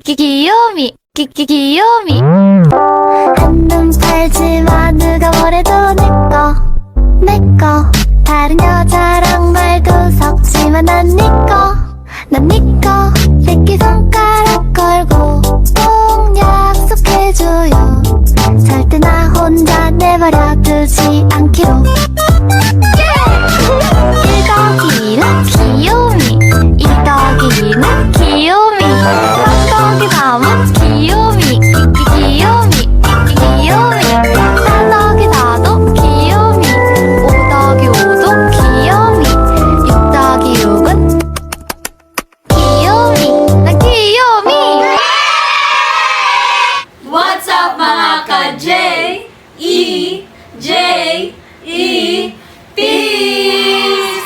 귀요미 귀요미 한눈 팔지 마 누가 뭐래도 내꺼 다른 여자랑 말도 섞지만 난 니꺼 새끼손가락 걸고 꼭 약속해줘요 절대 나 혼자 내버려 두지 않기로 1더기는 귀요미 2더기는 귀요미 3더기 3은 귀요미 귀요미 4더기 4도 귀요미 5더기 5도 귀요미 6더기 6은 귀요미 난 귀요미 What's up mga ka-J, E, J, E, Peace!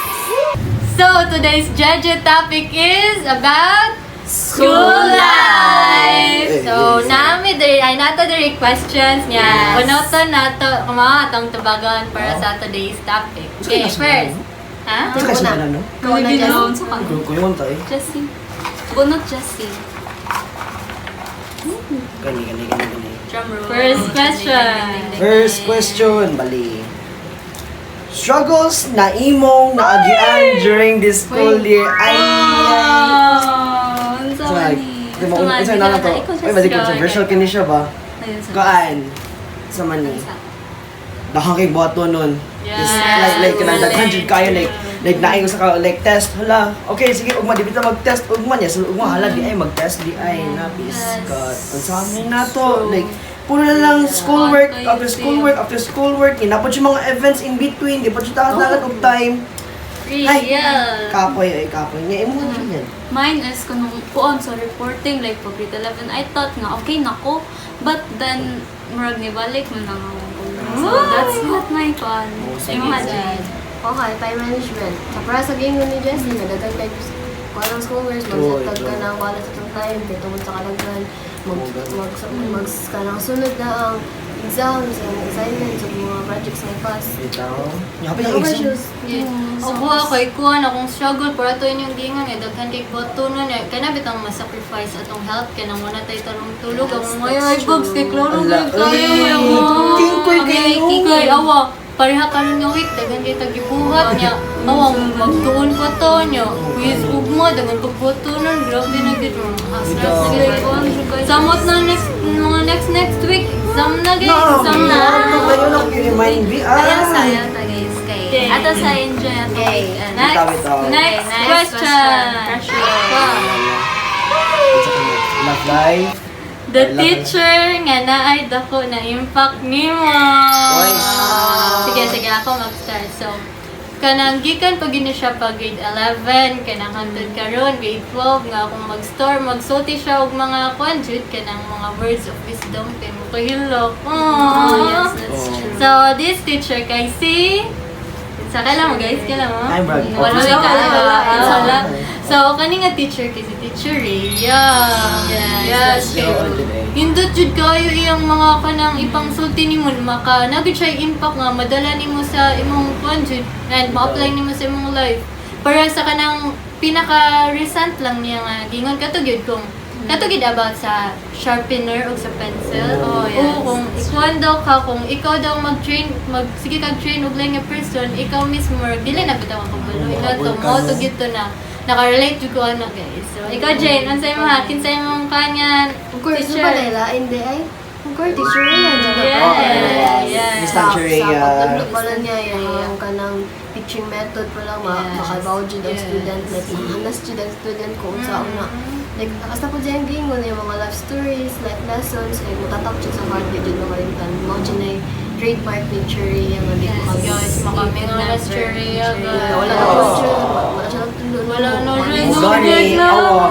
So today's Jeje topic is about school life! So nami ay nato diri questions niya. Kunoton nato kuma atong tubagon para sa today's topic. Okay, first. Ha? Ito kasi na no? Kuno sa kanto. Kuya mo tayo. Jessie. Bunot Jessie. Gani. Drum roll. First question. First question, bali. Struggles na imong naagian during this school year ay... Ang So, like, di mo, unsa na lang to? Ay, balik controversial kini siya ba? Kaan? Sa mani. Dahang kay buhato nun. Yes. Like, kanang daghan jud kayo, like, naay ko sa ka, like, test, hala, okay, sige, ugma, di bita mag-test, ugma niya, so, ugma, hala, di ay mag-test, di ay, napis, God, ang sa amin na to, like, puro na lang schoolwork, after schoolwork, napod yung mga events in between, di pa siya takas-takas of time. Ay, kapoy niya, imo yan. Mine is kanung kuon sa reporting like for grade 11 I thought nga okay nako but then murag ni balik man ang so that's not my fun. Imagine. Okay, time management. Sa para sa game ni Jessie, nadadag tayo kung anong schoolworks, magsatag ka ng wala sa itong time, tungkol sa kalaghan, kanang sunod na ang exams, ang assignments, ang mga projects na pass. Ito, yapi yung exam. Obuha kay kuan akong struggle para to inyong gingan eh daghan kay boto nun eh kana bitang ma-sacrifice atong health kay nang wala tay tarong tulog ang mga bugs kay klaro Ala, kay tingkoy kayo. kay awa pareha karon nga week daghan kay tagibuhat niya awa magtuon pa to niya quiz ugma daghan pag boto nun grabe na gid samot na mga next week exam na guys exam na Tayo lang i-remind me. Kaya saya ta guys kay ato sa enjoy ato next question Love life. the teacher nga naay dako na impact nimo sige ako mag-start so kanang gikan pag gini siya pag grade 11 kanang hangtod karon grade 12 nga akong magsulti siya og mga conjute kanang mga words of wisdom kay mo kahilok yes that's true so this teacher kay si sa kailan mo guys kailan mo I'm Brad. wala wala so kani nga teacher kay si teacher Rhea yes Hindot jud kayo iyang mga kanang ipangsulti nimo maka nagud siya impact nga madala nimo sa imong conjute and ma-apply nimo sa imong life. Para sa kanang pinaka recent lang niya nga gingon katugid kung katugid about sa sharpener o sa pencil. Kung ikuan daw ka kung ikaw daw sige kag train og lang nga person, ikaw mismo dili na bitaw ang kabalo. Ito mo to gito na nakarelate jud ko ana guys. So ikaw Jane, unsay mo ha? Kinsay mong kanyan? Of course, ano ba nila? Hindi ay. Of course, teacher yan. Miss Teacher Rhea. Sa pagtudlo pala niya yung kanang teaching method pa lang, makabaw dyan ang student, like mahanas dyan ang student kung sa una. Like, nakasta po dyan gingon yung mga life stories, life lessons, like matatak dyan sa heart, dyan na kalimtan. Mga dyan ay trademark teacher Rhea, nga di ko Guys, makaming master Rhea guys. Wala na po siya, wala siya nagtulo. Wala na rin. Gani, awa.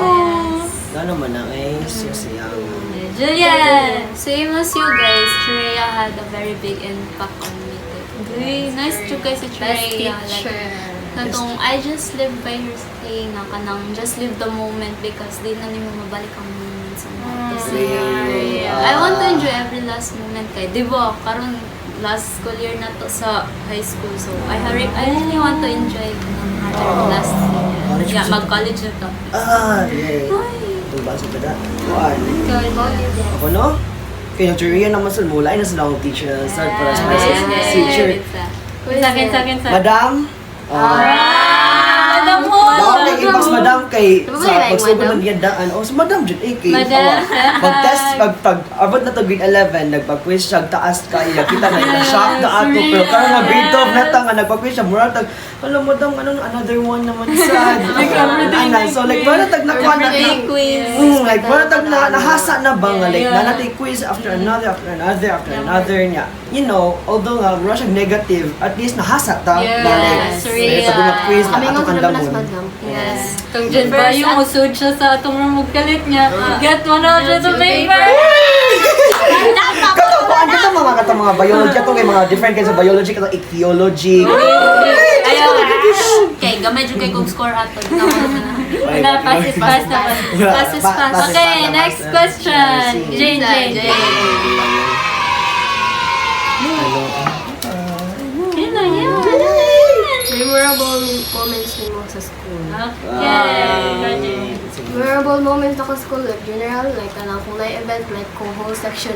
Gano'n man ang siya. Julian! same as you guys Treya had a very big impact on me too. Nice to guys si Treya natong I just live by her saying na kanang just live the moment because di na nimo mabalik ang moments sa I want to enjoy every last moment kay di ba karon last school year na to sa high school so I really want to enjoy the last year mag-college na to Yay. itong basa ba da? Kuan. Biology. Ako no? Kaya yung teorya naman sa mula, ay nasa lang akong teacher na start para sa teacher. Sakin. Madam, Alam mo! Daan kay ibas madam kay Diba sa like pagsugod madam? ng diyandaan. Oh, si madam jud kay Madam. pag-test pag abot na to grade 11 nagpag-quiz siya taas kaya kita na shock ka ato pero karon nga grade 12 na ta nga nagpag-quiz siya mura tag hello madam anong another one naman sad. So like para tag nakuha na like para tag na nahasa na ba nga like na natay quiz after another niya. You know, although nga mura siya negative, at least nahasa ta. Yes, Sa mga quiz na Kami atong nga andam naman as mo. madam. Yes. Kung dyan ba yung usod siya sa atong ramog-galit niya, get 100 to paper! Katong mga biology, katong mga different kinds of biology, katong ichthyology. Ayaw okay, gamay dyan kay kong score ato. Pass is pass na. Pass is pass. Okay, next question. Jane. Memorable moments nimo sa school. Okay. Memorable moments ako sa school, like general, like kanang kung na event, like kung whole section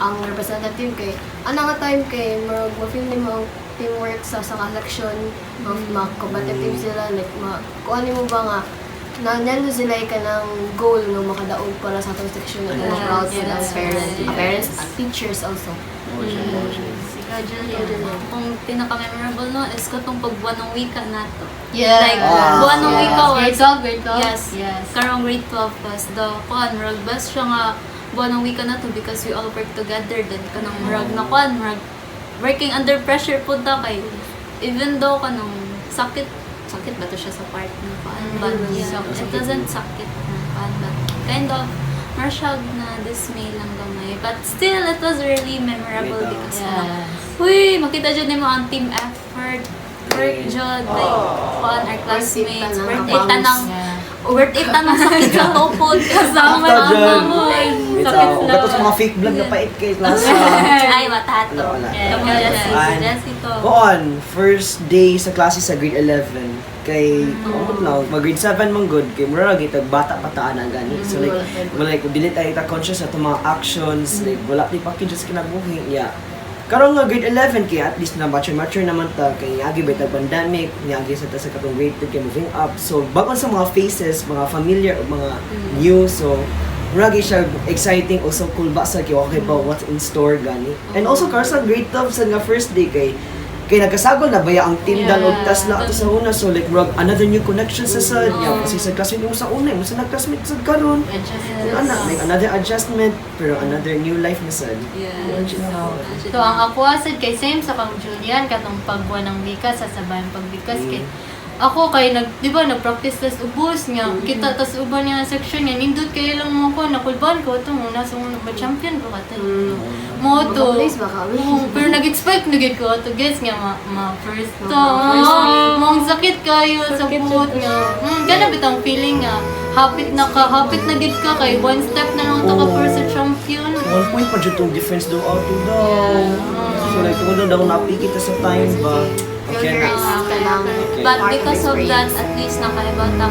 ang representative kay ana nga time kay murag ma-feel nimo ang teamwork sa section of competitive sila like kuan nimo ba nga nando sila ka ng goal nga makadaog para sa atong section na proud sila as parents and teachers also. Ikaw, Julia. Kung pinaka-memorable no, is katong pagbuwan ng wika nato. Yeah. Like, Ah, buwan ng wika was... grade 12? Yes. Karong grade 12 was the kuan, murag best siya nga buwan ng wika na to because we all work together then kanang murag na kuan, murag working under pressure po ta kay even though kanang sakit ba to siya sa part ng kuan but it doesn't sakit ng kuan but kind of marshal na dismay lang gamay but still it was really memorable because uy makita jud nimo ang team effort work jud like kuan our classmates worth it tanang sakit sa lupod kasama After dyan, mo gato sa mga fake vlog na pait kay klase. ay watato Wala. Kamu Jessie to Koon, first day sa klase sa grade 11 kay mag grade 7 man good kay mura lagi tag bata pataan na gani. So like dili tayo ta conscious sa itong mga actions like wala ti package sa kinabuhi. Yeah. Karong nga grade 11 kay at least na mature naman ta kay agi ba tag pandemic, agi sa ta sa katong grade 2 kay moving up. So bagon sa mga faces, mga familiar o mga new so Ragi siya exciting also cool ba sa kay okay ba what's in store gani. And also kar sa grade 12 sa nga first day kay nagkasagol na baya ang team dan og tas na ato sa una so like rag another new connection sa sad yeah, kasi sa classmate mo sa una mo sa nag-classmate sa karon like another adjustment pero another new life na sad. So, ang ako asad kay same sa kang Julian, katong pagbuwan ng wika, sasabayan pagbikas kay ako kay di ba nag-practice tas ubos nga kita tas uban niya section niya nindot kay lang mo ko nakulban ko to mo nasa ba champion ko katay mo to Makapulis ba kami? pero nag-expect nagit ko to guess nga first to mong sakit kayo sa buot nga kana bitang feeling nga hapit na gid ka kay one step na lang to ka para sa champion 1 point pa jud tong difference do out to daw. So like kung daw napili kita sa time ba. Okay na. but because of that at least nakaiba ta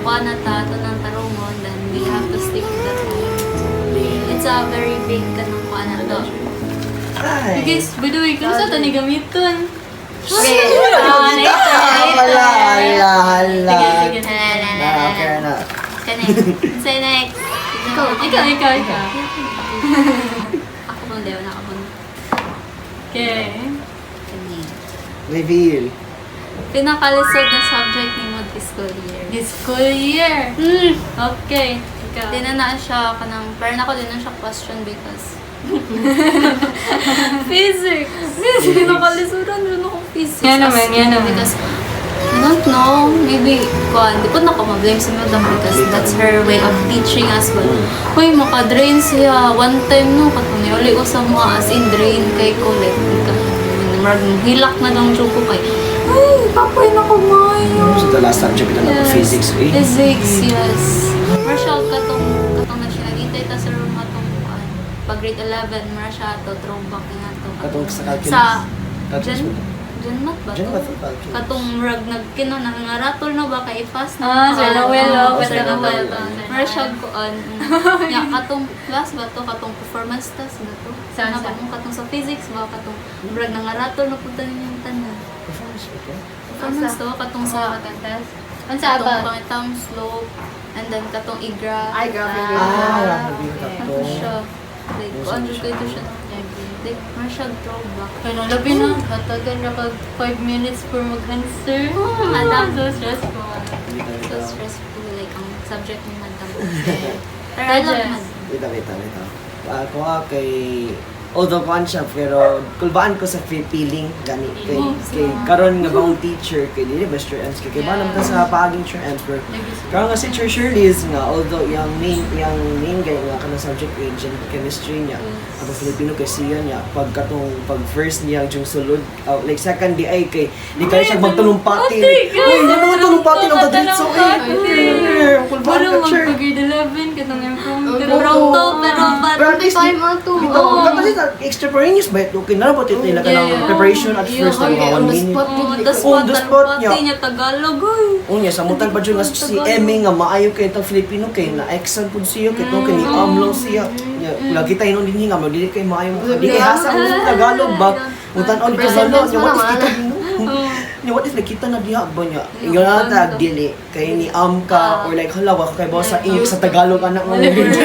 kuan na ta ng tarungon then we have to stick to that it's a very big kanang kuan na to. Ay. guys by the way kung sa to ni gamiton Hala. Sige. Okay na. Say next. ikaw Ako pang dewa na ako. okay Reveal. Pinakalisod na subject ni mo this school year. this school year okay ikaw Di na siya kanang, pero na ako din na siya question because physics. Pinakalisudan din ako physics. Yan naman. Because I don't know, maybe di ko na ko ma-blame si madam because that's her way of teaching us well. Uy, maka-drain siya. One time no, katong uli ko sa mga as in drain kay ko like hilak na lang joke ko kay ay, papoy na kumayo. So the last subject ito na physics eh. Physics, yes. Marshall, katong na siya. Nagintay ta sa room atong pag grade 11, Marshall, to throwback na to. Katong sa calculus. Sa Calculus mo. John Mat ba Diyan ba to? ito? Katong rag nagkino nangaratol no ba kay ipas Ah, Sir Noel, oh, Sir Sir Noel. Noel. Mara siya ko ya katong class ba to katong performance test ba to? Saan, Ano ba saan? kung katong sa physics ba katong rag nangaratol na punta ninyong tanan. Performance ba ito? Performance to katong sa Katantas. Ang sa katong ba? pangitang slope and then katong igra. Ay, grabe. Grabe Ano siya? Like, kung ano kayo siya. Like, mara siya throwback. Kaya labi na, hatagan na kag 5 minutes for mag-answer. Madam. So stressful. So stressful, like, ang subject ni Madam. Pero I love Madam. Wait. Ako kay although kuan siya pero kulbaan ko sa feeling gani kay karon nga bang teacher kay dili ba Sir Ems kay ba naman ta sa paaging Sir Ems pero karon nga si Sir Shirley is nga although yung main gay nga kana subject agent chemistry niya ang Filipino kay siya niya pag first niya yung sulod like second di ay kay di kay siya magtalumpati uy ano mga talumpati ng tadritso kulbaan Pero ka Sir mag-grade 11, katong impromptu. Pronto, pero Pero at least, Time mo to. kasi extemporaneous ba? Okay, narabot ito nila ka ng preparation at first na mga 1 On the minute. spot, Oh, yun. the On spot, the spot niya. niya Tagalog, oy. Unya, samutan pa dyan nga si Emmy nga maayo kayo itong Filipino kayo na exam po siya kayo itong kani amlong siya. Lagi tayo nung din nga, magdili kayo maayo. Di kayo hasa ang Tagalog ba? Mutan on ka Present ano, tense yung mo what if naman. kita dino? What if nakita na diha ba niya? Yung nga tag dili, kay ni am ka or like halawa kay boss sa English sa Tagalog anak mo. Like, this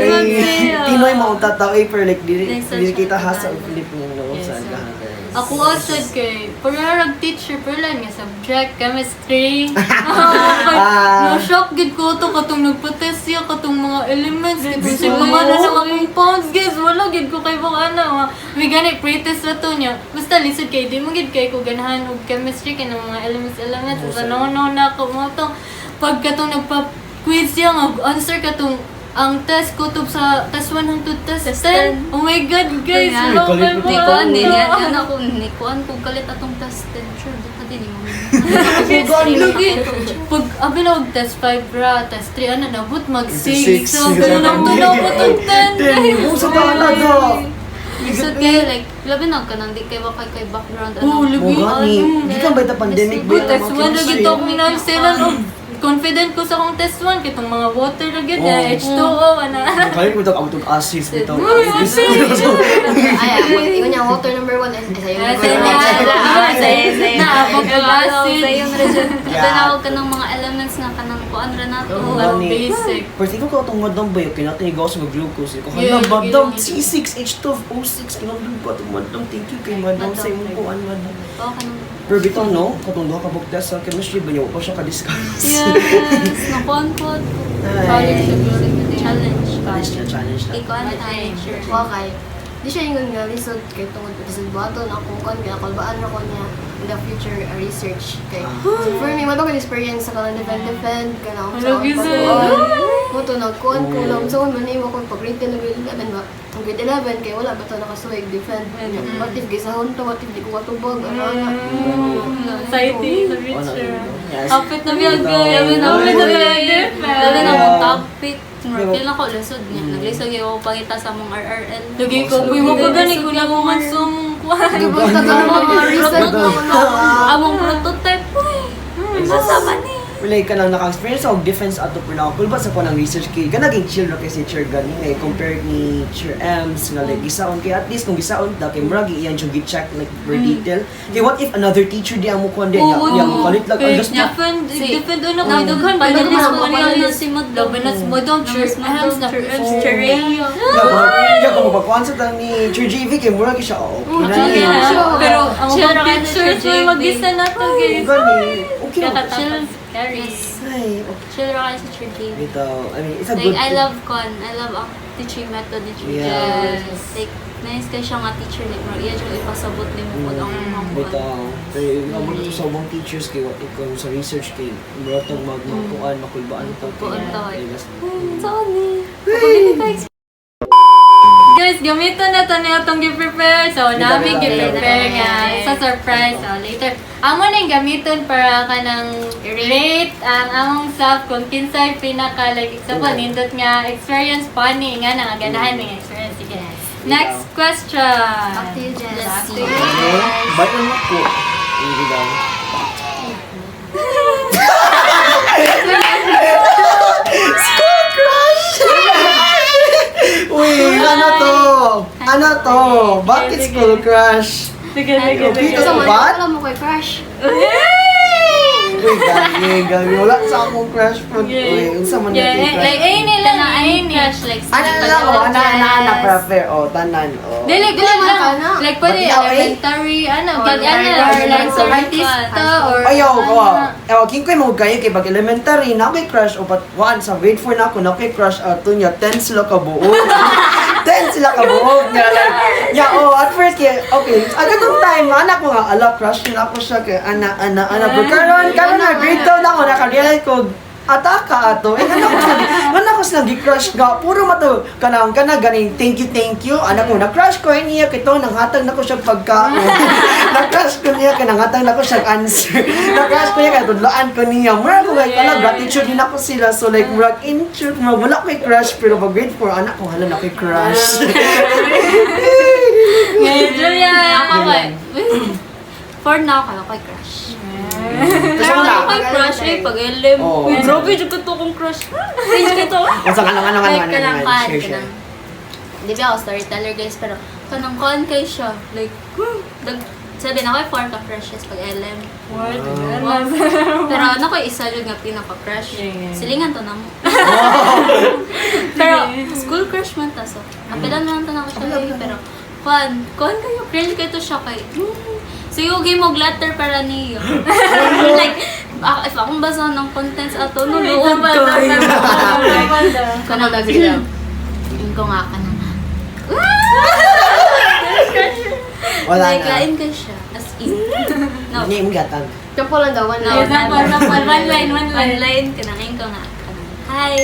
one siya. Pinoy mo ang tataw pero like dili Like, dili kita such a hasa ang Tagalog. Filipino Yes, sa sir. gahan. Ako asad kay, parang teacher pero lang nga subject, chemistry. Na-shock gid ko to katong nagpa-test siya katong mga elements katong siya kumana na mga compounds guys wala gid ko kay baka ana may gani pre-test na to niya basta lisod kay di mo gid kay ko ganahan og chemistry kay ng mga elements sa no na ko mo to pag katong nagpa-quiz siya nga answer katong ang test kutob sa test 1 hangtod test 10. Oh my god, guys! Kaya, Wala kulit pa mo Ni ba? kuan din yan. Yan ako, ni kuan kung kalit atong test 10. Sure, di pa din mo. Pag abi na og test 5 ra, test 3 ano nabot mag 6. Six. So pero nang tunabot og 10. Kung sa talaga. So, kaya like, labi na ka nang di kayo kay background. Oh, ano. lugi. Mo gani, di ka ba ita pandemic ba Good test 1 ra gid to minal sila no. Confident ko sa akong test 1 kitong mga water ra gid na Oh. H2O ana. Kaya ko ito ang assist nito. Ay, yun yung water number 1 is sa'yo. Naabot ang acid. Sa yung result. Yeah. Tanawag ka ng mga elements nga kanang kuan ra na to. Oo. Ang Gani. basic. Pero tingko ko itong madam ba yung kinatinigaw sa glucose. Ko Yeah, hala, madam, yeah. C6H12O6. Kinatinigaw ko itong madam. Thank you kay madam sa imong kuan, madam. Oo, kanang Pero bitaw no, katong duha ka book test sa chemistry ba niyo pa siya ka-discuss. yes, nakuan ko. College Challenge. Challenge na. Ikaw ano tayo? Okay. Di siya yung nga lisod kay tungod lisod bato na kung kan kaya kalbaan na ko niya in the future research kay. So for me, mato ko experience sa kanang defend kana ako sa Lagi sa- mo to nagkuan ko lang so man imo ko pag grade 10 grade 11 ba. Ang grade 11 kay wala ba to nakasuway defend. What if gisahon to, what if di ko matubag ano na. Society sa Oh, future. yes. Kapit na biyag guys. Labi na Kapit na mo biyag. Labi na Yeah. mo topic. Kailan ko lisod niya. Naglisod yung pangita sa mong RRL. Lagi ko, uy, mo ba gani ko na kung mansong kuhan. Gibot ta ka mga research na Among prototype. Uy, sasama ni. Wala ka nang naka-experience og defense ato po na kulba sa kuan ang research kay kanaging chill ra kay si Chair gani ngay compared ni Chair Ems nga like gisaon kay at least kung gisaon ta kay murag iyan yung gi-check like per detail. Kay what if another teacher di ang mo kuan din yang kalit lang Kay just niya. defend ano ko dughan pa Pwede din na sa mo kanila na si Madam. Laban na si Madam Church Hams na Ya ko magkuan sa tang ni Chair JV kay murag siya okay na ni. Pero ang Chill mga ra kayo pictures sa may JV. mag-isa na to guys. Gani, okay na. Chill. Yes. Ay, okay. Chill ra kayo sa Church JV. Bitaw, I mean, it's a Like, good I thing. love con. I love ang teaching method ni Church Yes. Like, nice ka siya nga teacher. Like, iya yung ipasabot ni mo po ang mga Bitaw. Kaya yung mga sa ubang teachers kay what ikaw sa research kay murag magkuan makulbaan to. Kuan to. Yes. Sorry. Guys, gamiton na to niya itong gi-prepare. So, namin gi-prepare nga sa surprise. So, later. Amo na yung gamiton para ka nang rate ang among self kung kinsay pinaka like example, nindot nga experience funny nga na ganahan ng experience. Sige. Next question. Back to you, Jessie. Ba't ang ako? Hindi daw. School crush! Uy, ano to? Ano to? Bakit school crush? Sige, sige, Dito sige. sa So, bat? wala mo kay crush. Uy, gagi. Wala sa akong crush po. Uy, unsa man Yeah, natin like, crush? ayun nila, ayun Crush, like, Ano lang ko? Ana, prefer. O, tanan. O. Dili, Dili man ka na. like, pwede Ba't ikaw, eh? elementary, ano, Or gag, ano, high or like, school. artista, or, Ayaw ko. ano. King ko mo kayo kay pag elementary na kay crush o pat one sa grade 4 na ako na kay crush ato niya 10 sila ka buo. 10 sila ka buo. Yeah, oh, at first kay okay. Agad ng time anak ko nga ala crush nila ako siya kay ana. Pero karon na grade 2 na ako naka-realize ko ataka ato. Anak ko sila gi-crush ga puro mato kanang ganing thank you. Anak ko na-crush ko niya kito nanghatag nako siya pagkaon. Na-crush ko niya kay nanghatag nako siya answer. Na-crush ko niya kay tudloan ko niya. Mura ko like ala gratitude din ako sila so like mura in truth wala ko crush pero pag grade 4 anak ko hala na kay crush. Ngayon, Julia, Ako kay, for now, kala ko'y crush. Kasi Pero wala. ako kay crush eh, pag LM. Oo. Uy, grabe, dyan ko to kong crush. Range ka to. Unsa ka lang Like, kanang kan, share. kanang, di ba ako storyteller guys, pero kanang kan kay siya. Like, sabi na ko'y 4 ka-crushes pag LM. Pero ano ko isa yun nga pinaka-crush. Yeah. Silingan to na mo. Pero school crush man ta so. Apilan man ta na ko siya lagi pero kon kayo cringe kay to siya kay. So yung game og letter para niyo. Like if akong basa ng contents ato no luod ko. Kanang nagsilang. Tingin ko nga ka na. Wala Like na. lain ka siya as in. No. Ni imgatan. Tempo lang daw, one No, line. One line. Online, kanain ko nga. Hi!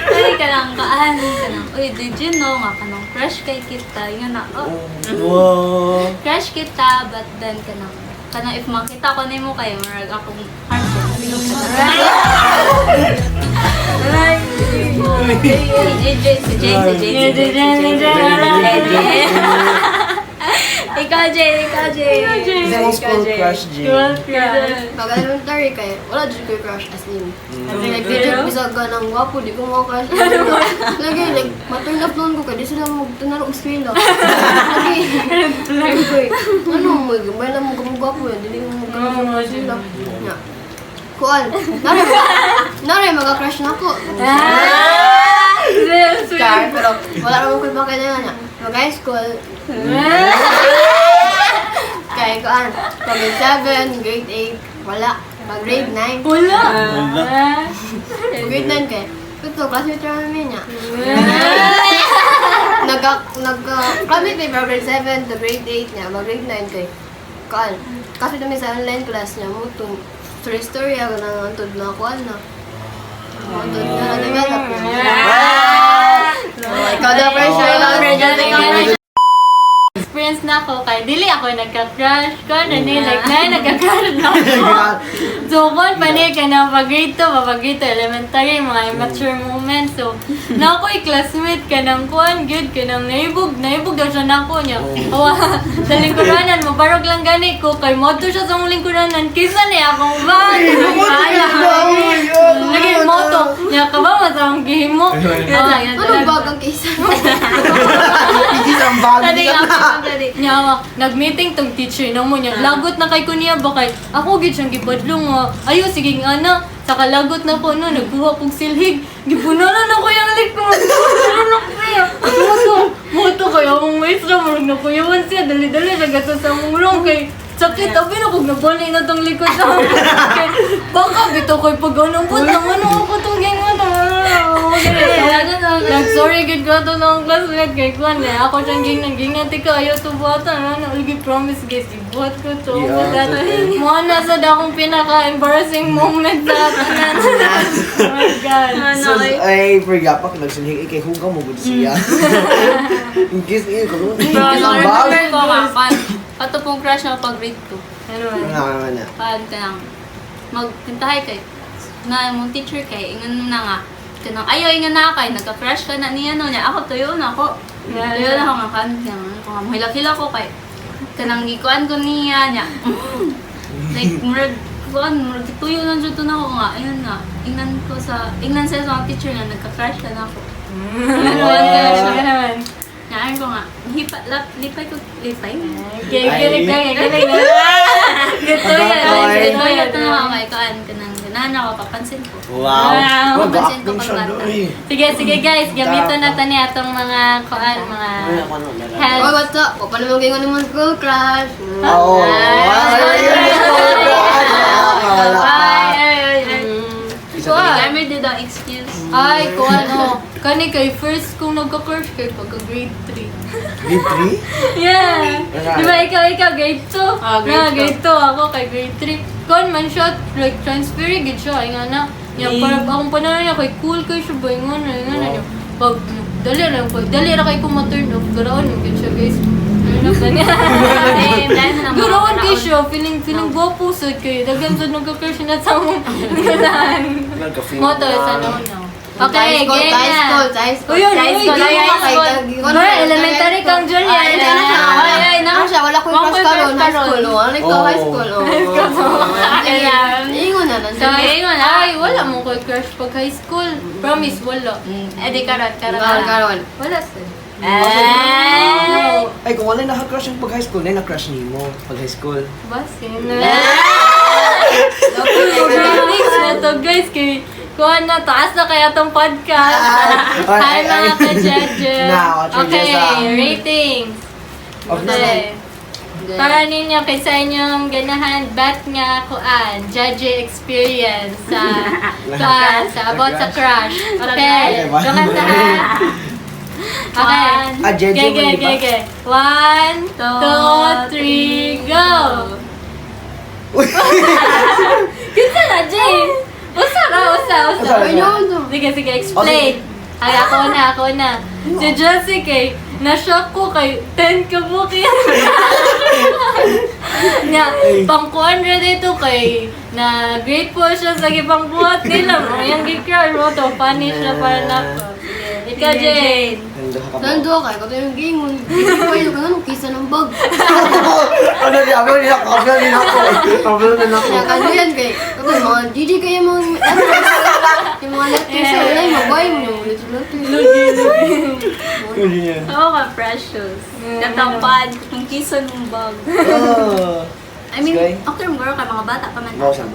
Hi, kanang kaan. Kanang, uy, did you know nga, kanang crush kay kita. Yun na, oh, Wow. crush kita, but then kanang if makita ko na mo kayo, marag akong heart. Si Jay. Ikaw, Jay. Kasi mo school crush, G. Pag elementary kay, wala dyan ko crush as in. Like, di dyan bisa ganang wapo, di ko mo crush. Lagi, like, ma-turn up noon ko kay, di sila magtunarok eskwela. Lagi, ano mo, gabay lang mo gumagwapo yan, di mo gumagwapo eskwela. Nya. Kuan, naray mga-crush na ko. Char, pero wala naman ko bakit na yan. Mag-high school, kaya kuan, pag grade 7, grade 8, wala. Pag grade 9, Wala. pag grade 9 kay, ito, classmate namin niya. Classmate kay from grade 7 to grade 8 niya, mag grade 9 kay, kuan, classmate namin sa online class niya, mutong story ako nang antod na kuan na. Antod na na-develop niya. Ikaw daw, pressure lang. Experience na ako kay dili ako nagka-crush ko na ni like na nagka-crush na ako. So kon pa ni kana pag grade 2, elementary mga immature moments. So na ako classmate kanang kuan good kanang naibog daw siya nako niya. Awa sa lingkuranan mo barog lang gani ko kay moto siya sa lingkuranan kisa ni akong ba. Lagi moto niya ka ba masang gihimo. Ano bagang kaysa? Hindi sa Tadi bag. tadi. Nyawa, nag-meeting tong teacher na mo niya. Lagot na kay ko niya ba kay ako gid siyang gibadlong ayo sige nga na saka lagot na ko no nagkuha kog silhig. Gipunanan ako yang likod. Moto kayo ang maestro mo na kuyawan siya dali-dali siya gato sa mulong kay sakit abi na kog nabali na tong likod sa kay baka bito koy pag anong put naman ako tong gingon sorry gid ko to ng classmate kay kuan eh ako siyang gingan tika ayaw to buhatan ano ulgi promise guys ibuhat ko to mo na sa dakong pinaka embarrassing moment sa tanan oh my god So, ay, forgot pa, nagsulhig kay Huga mo gud siya. In case, kalun. In case ang bag. Remember ko nga, pato pong crush na pag grade 2. ano man Nga na. Paan ka lang, magtintahay kay, na mong teacher kay, ingan na nga, kanang ayaw nga na kay nagka-crush ka na niya no niya. Ako tuyo na ako. Tuyo na ako nga kan kung mahila-hila ko kay kanang gikuan ko niya niya. Like murag tuyo na jud to na ako nga. Ayun na. Ingnan sa mga teacher nga nagka-crush ka na ako. Ano naman? Naan ko nga, lipay ko. Galing na. Gito yan. Ito yung tanong kay Kaan ka nang ganahan ako, papansin ko. Wow! Papansin ko Mag-acting siya pag doon. Sige guys, gamiton na tani atong mga mga Oh, health. what's up? O, paano mo gingon mo school crush? Oo. Never did ang excuse. Ay, kung ano, kani kay first kong nagka-crush kay pagka grade 3. Grade 3? Yeah! Di ba ikaw grade 2? Grade 2. Grade 2 ako kay grade 3. Kon man siya, like transferring gid siya, ay nga na. Yung parang akong panahon niya, kay cool kayo siya ba, nga na. Pag, dali ra kay kung ma-turn off, garaon yung gid siya guys. Turn off na niya. Garaon kayo siya, feeling gwapo sud kayo. Daghan sud nagka-crush na sa mong ganahan. Moto, sa no. Okay, game na. High school. Uyun, High school, high school. Elementary kang Julian. Wala ko yung crush karon, high school. Ano ikaw, high school? Ingon na So, ay, wala mo ko crush pag high school. Promise, wala. Di karat. Karon. Wala sir. Ay, kung wala naka-crush yung pag high school, na na-crush ni mo pag high school. Basin. Next na to guys, kay kuha na, taas na kaya tong podcast. Hi mga ka-judges. Okay, ratings. Okay. Para ninyo kay sa inyong ganahan, ba't nga kuan, judge experience sa about sa crush. Okay, doon sa Okay. Okay. 1, 2, 3, go! Kinsa na, Jay? Usa. Sige, explain. Ay, ako na. Si Josie kay, na-shock ko kay 10 ka mo kaya. Pangkuhan rin dito kay, na grateful siya sa gipangbuhat nila. Yung gikrar mo to, punish na para na ko. Sige, ikaw, Jane. Nando kay ko yung gingon. Kayo kanon kisa ng bag. Ano niya? Ano niya? Kabla nila ako. Kaya kanuyan kay ako mga DJ kaya mga yung mga lectures sa wala yung magway mo yung ulit. Oo ka, precious. Katampad, kung kiso ng bag. I mean, okay mo girl ka, mga bata pa man. Bawsan.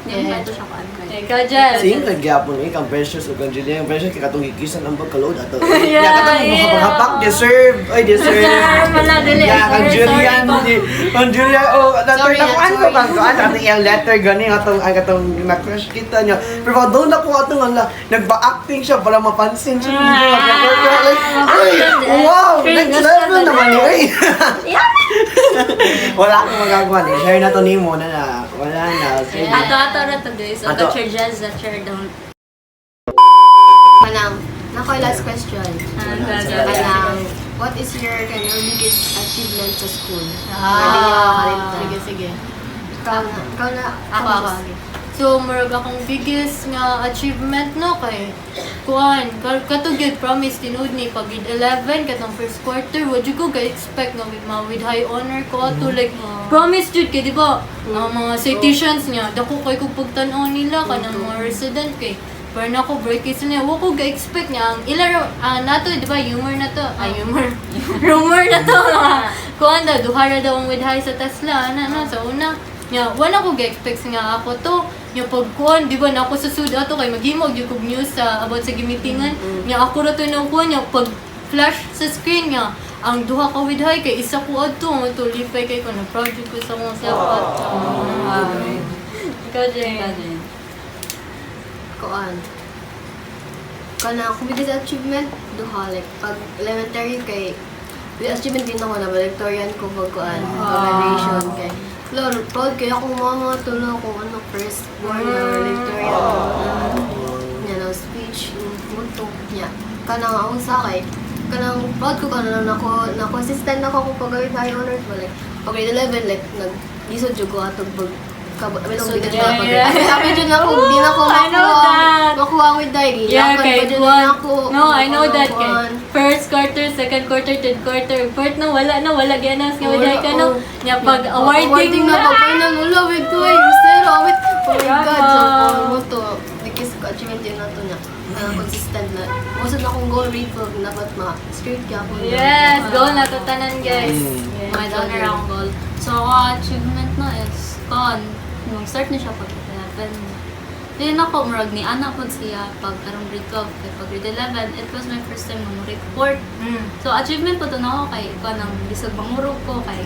Hindi mo ito siya ko Ikaw, Jess. Sing nagyapon kang precious o kang Julia. Ang precious kay katong gikisan ang pagkaload ato. Yeah, Katong hapak deserve. Ay, deserve. Wala, dili. Yeah, kang Sorry, Julian. Kang Julia, oh, Sorry, nakuan ko sorry. kang kuan. Ating iyang letter gani ang katong na-crush kita niya. Pero doon na ko atong ala, nagba-acting siya para mapansin siya. Ay, wow, next level naman niya. Ay. Wala akong magagawa. Share na to nimo na. Wala na. Sige. Ato na to guys. Ato. Ato jazz that share down. Kanang nakoy last question. Kanang what is your biggest achievement sa school? Sige. Ikaw na. Ako. So, murag akong biggest nga achievement no kay kuan katugid promise tinud ni pag grade 11 katong first quarter wa jud ko ga-expect nga with high honor ko ato like promise jud kay di ba ang mga citations niya dako kay kog pagtan-aw nila kanang mga resident kay pero na ko break is niya wa ko ga-expect niya ang ilar nato di ba humor na to rumor na to kuan da duha ra daw ang with high sa Tesla sa una nya wala ko ga-expect nga ako to yung pagkuhan, di ba na ako sa suda to kay maghimog yung kog news sa about sa gimitingan nya ako ra to nang kuhan yung pag flash sa screen nga ang duha ka with high kay isa ko adto to lipay kay ko na project ko sa mga self ikaw Jane Kuan. Kana kung biggest achievement duha like pag elementary kay achievement din ako na valedictorian ko pag kuan graduation kay Lord, proud kaya akong mama to na kung ano first born na valedictorian niya na speech muto niya kanang ako sa kay kanang proud ko kanang nako assistant ako kung pag high honors ba like pag grade 11 like nag-isod jud ko atong pag sabi dyan ako, di na ko makuha ang with Dai. Yeah, Lakad kay pa dyan Juan. ako. No, I know that. Kay Juan. first quarter, second quarter, third quarter, fourth na, wala, gi-announce nga with ka, no? Nya pag awarding na. na. Pag-final, wala, with ko eh. Mustero, with, oh my Bravo. God. So, mo to, because achievement yun na to niya. Consistent na. Most na akong goal rate ko, dapat ma-straight ka po. Yes, goal na to tanan, guys. Mm. May donor akong goal. So, achievement na is nung start na siya pag 11. Then ako, murag ni Ana po siya pag karong grade 12. Kaya pag grade 11, it was my first time na report. So, achievement po to na ako kay ikaw nang bisag bangurog ko kay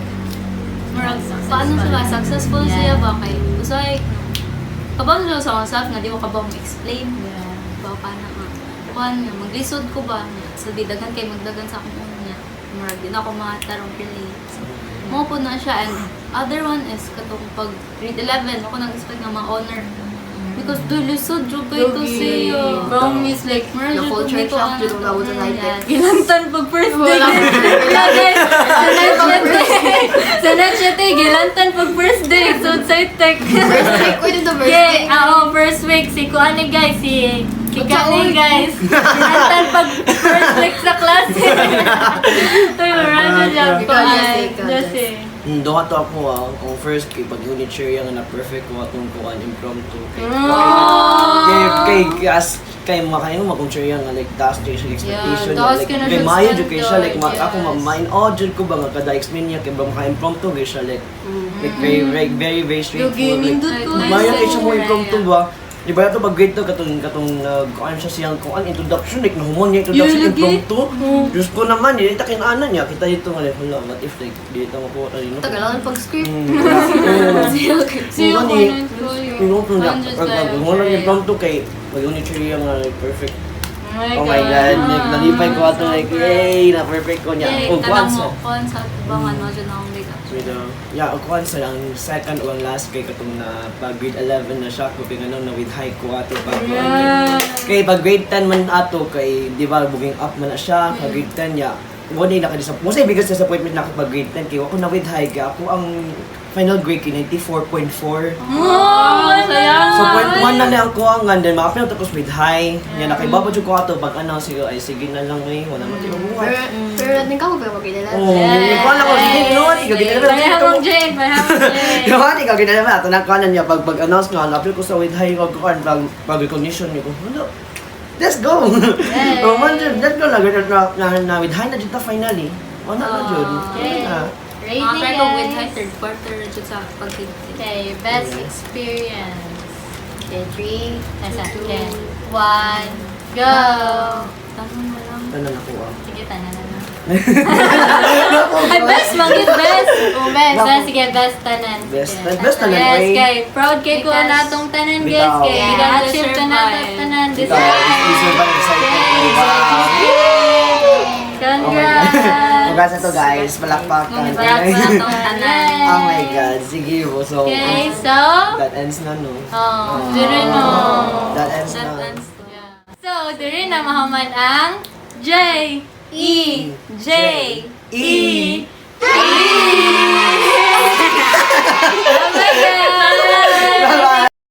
murag paano sila successful siya ba kay usay kabaw sila sa myself nga di ko kabaw ma-explain. Ba paano nga kuan nga maglisod ko ba so di daghan kay magdagan sa akong unya murag di na ako matarong relate. Mo po na siya and other one is katong pag grade 11 ako nag-expect nga ma-honor because dulisod jud kay to siya. Promise, like, Yung culture shock, dito na ako sa night. gilantan pag first day. Wala, guys. Sa next day, gilantan pag first day. So, sa tech. First week ko dito, first Okay, week. first week, si Kuani, guys, si Kikani, guys. Gilantan pag first week sa klase. Uy, marami dyan ko. Jose. Doon to ako ang first kay pag unit share yung na perfect ko atong kuan impromptu kay kay makayo makong share yung like task station expectation task like ka na kay siya mayo jud standard, kay siya like ako yes. ma-mind jud ko ba nga kada explain niya kay ba maka impromptu kay siya like very straightforward like nindot ko. mayo kay siya mo impromptu ba. Di ba ito pag grade to katong kuan siya siyang kuan introduction like nahumon niya introduction Yun, lagi. impromptu. Diyos ko naman yun takin ana niya kita dito nga like hala what if like dito mo ko ano. Tagalangan pag-script. Siya ko nun ko Yung kung na, Hundreds pag tayo. mo lang yung to kay mag-unit siya yung perfect. Oh Oh my God, like, nalipay ko ato like, yay, na perfect ko niya. Yay, O tanang kwansa. mo sa bangan mo dyan akong big With yeah, o kwansa, ang second o ang last kay katong na pag grade 11 na siya, kung ano na with high ko ato pag kay pag grade 10 man ato, kay di ba, booking up man na siya, pag grade 10 ya, one day nakadisappoint. Mo sa biggest disappointment na ako pag grade 10, kay ako na with high, kaya ako ang final grade kay 94.4. sayang. So, 0.1 na lang ko ang then makapil tapos with high. Yan, nakibaba dyan ko ato. Pag ano, sige, ay sige na lang eh. Wala man tayo mabuhay. Pero natin ka ko ba magkilala? Oo, hindi ko alam ko. Sige, no, ikaw ginagawa. Mayahamong Jane, mayahamong Jane. Diba, ikaw ginagawa. Ito na kanan niya. Pag-announce nga, napil ko sa with high, pag recognition niyo ko. Wala. Let's go! Roman dyan, let's go na. Na with high na dyan ta finally. Wala na dyan. Wala. Rating, Mga ko with guys. high third quarter na dyan sa pag-grade. Okay, best experience. Okay, 3, Nasa 2, 10, 1, go! Tanong mo lang. Tanan ako Sige, tanan na. Ay, best, mangit, best! Oh, best. Best, sige, best tanan. Best, Sige. best tanan, Yes, oy. kay proud kay ko Because- na itong tanan, guys. Bitaw. Kay Yeah, i-achieve ka na survive. tanan. Ito, isa ba excited? Congrats! Congrats na to guys, palakpakan. Congrats na tong tanan. Oh my God, sige po. So, Okay, so, that ends na no. dire no. That ends That na. ends. So, dire na mahaman ang J, E, J, E,